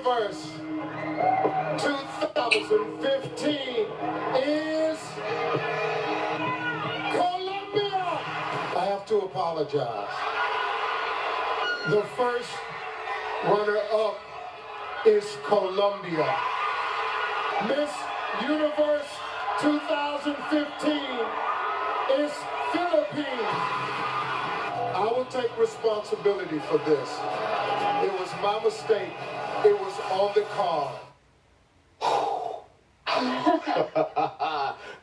Universe 2015 is Colombia. I have to apologize. The first runner-up is Colombia. Miss Universe 2015 is Philippines. I will take responsibility for this. It was my mistake. It was on the card.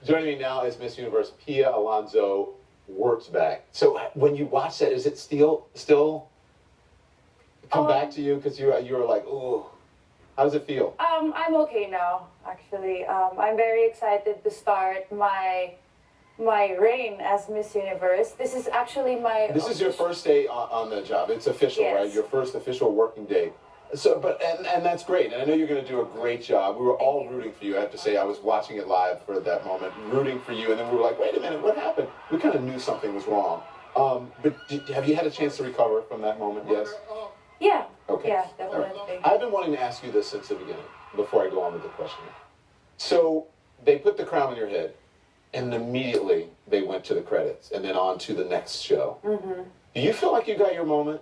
Joining me now is Miss Universe Pia Alonzo Wurtzbach. So when you watch that, is it still come back to you? Because you were like, ooh. How does it feel? I'm okay now, actually. I'm very excited to start my reign as Miss Universe. This is actually my... This is your first day on the job. It's official, yes. Right? Your first official working day. So, and that's great. And I know you're going to do a great job. We were all rooting for you. I have to say, I was watching it live for that moment, rooting for you. And then we were like, wait a minute, what happened? We kind of knew something was wrong. But have you had a chance to recover from that moment? Yes? Yeah. Okay. Yeah, definitely. Right. I've been wanting to ask you this since the beginning, before I go on with the question. So they put the crown on your head, and immediately they went to the credits, and then on to the next show. Mm-hmm. Do you feel like you got your moment?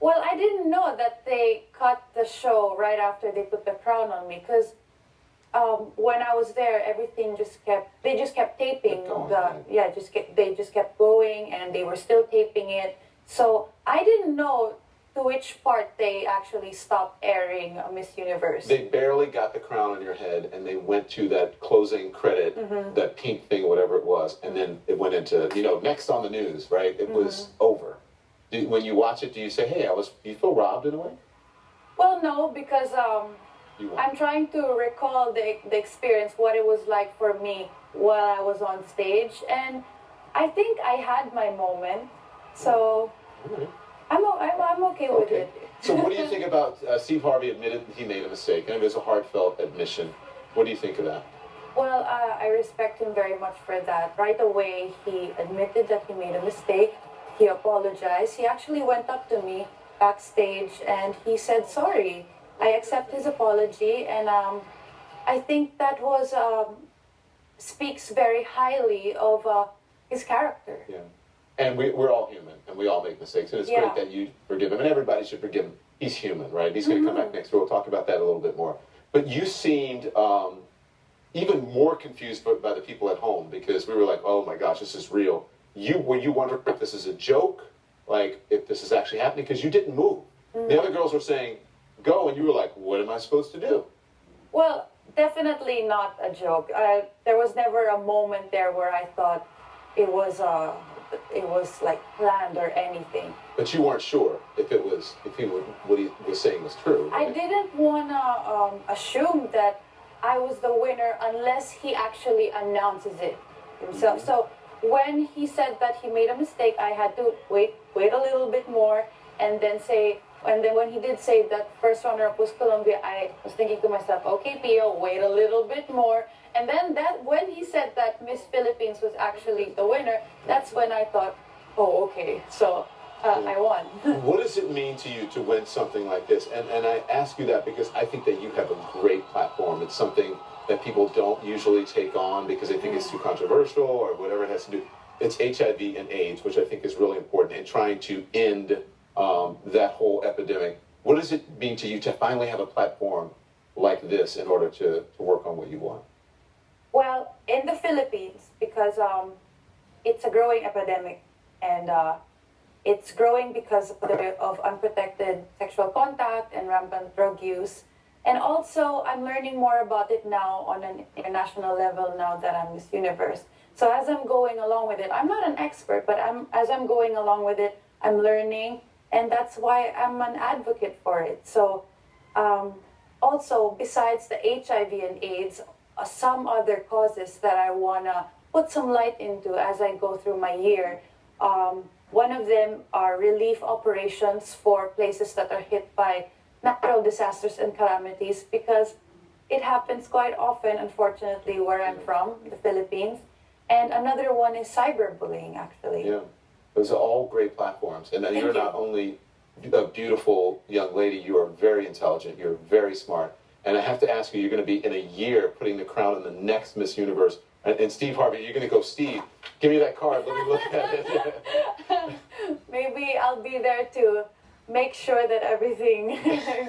Well, I didn't know that they cut the show right after they put the crown on me, because when I was there, everything they just kept taping. They just kept going, and they were still taping it. So I didn't know to which part they actually stopped airing Miss Universe. They barely got the crown on your head, and they went to that closing credit, that pink thing, whatever it was, and then it went into, next on the news, right? It was over. When you watch it, do you say, hey, do you feel robbed in a way? Well, no, because I'm trying to recall the experience, what it was like for me while I was on stage, and I think I had my moment, so... I'm okay with it. So what do you think about Steve Harvey admitted he made a mistake, and it was a heartfelt admission. What do you think of that? Well, I respect him very much for that. Right away, he admitted that he made a mistake. He apologized. He actually went up to me backstage and he said sorry. I accept his apology, and I think that was speaks very highly of his character. Yeah. And we're all human, and we all make mistakes, and it's great that you forgive him, and everybody should forgive him. He's human, right? He's going to come back next week. We'll talk about that a little bit more. But you seemed even more confused by the people at home, because we were like, oh my gosh, this is real. Were you wondering if this is a joke, like if this is actually happening? Because you didn't move. The other girls were saying, go, and you were like, what am I supposed to do? Well, definitely not a joke. There was never a moment there where I thought it was like planned or anything. But you weren't sure if what he was saying was true. Right? I didn't want to assume that I was the winner unless he actually announces it himself. So when he said that he made a mistake, I had to wait a little bit more, and then when he did say that first runner-up was Colombia, I was thinking to myself, okay, Pio, wait a little bit more. And then when he said that Miss Philippines was actually the winner, that's when I thought, oh, okay, so I won. What does it mean to you to win something like this? And I ask you that because I think that you have a great platform. It's something that people don't usually take on because they think it's too controversial or whatever it has to do. It's HIV and AIDS, which I think is really important, and trying to end that whole epidemic. What does it mean to you to finally have a platform like this in order to work on what you want? Well, in the Philippines, because it's a growing epidemic, and it's growing because of unprotected sexual contact and rampant drug use. And also, I'm learning more about it now on an international level now that I'm Miss Universe. So as I'm going along with it, I'm not an expert, but as I'm going along with it, I'm learning, and that's why I'm an advocate for it. So also, besides the HIV and AIDS, some other causes that I want to put some light into as I go through my year. One of them are relief operations for places that are hit by natural disasters and calamities, because it happens quite often, unfortunately, where I'm from, the Philippines. And another one is cyberbullying, actually. Yeah, those are all great platforms. And you're not only a beautiful young lady. You are very intelligent. You're very smart. And I have to ask you, you're going to be in a year putting the crown on the next Miss Universe. And Steve Harvey, you're going to go, Steve, give me that card. Let me look at it. Maybe I'll be there to make sure that everything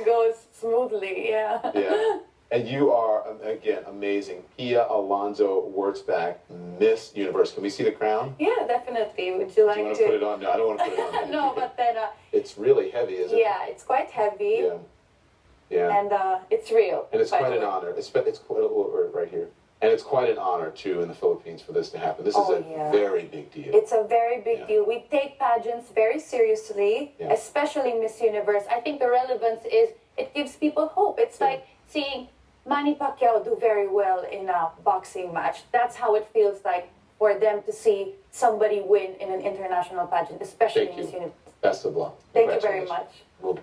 goes smoothly. Yeah. Yeah. And you are, again, amazing. Pia Alonzo Wurtzbach, Miss Universe. Can we see the crown? Yeah, definitely. Would you like Do you want to? to put it on? No, I don't want to put it on. No, but then. It's really heavy, isn't it? Yeah, it's quite heavy. Yeah. Yeah. And it's real. And it's quite an honor. It's quite, right here. And it's quite an honor, too, in the Philippines for this to happen. This is a very big deal. It's a very big deal. We take pageants very seriously, especially Miss Universe. I think the relevance is it gives people hope. It's like seeing Manny Pacquiao do very well in a boxing match. That's how it feels like for them to see somebody win in an international pageant, especially Miss Universe. Best of luck. Thank you very much. Well,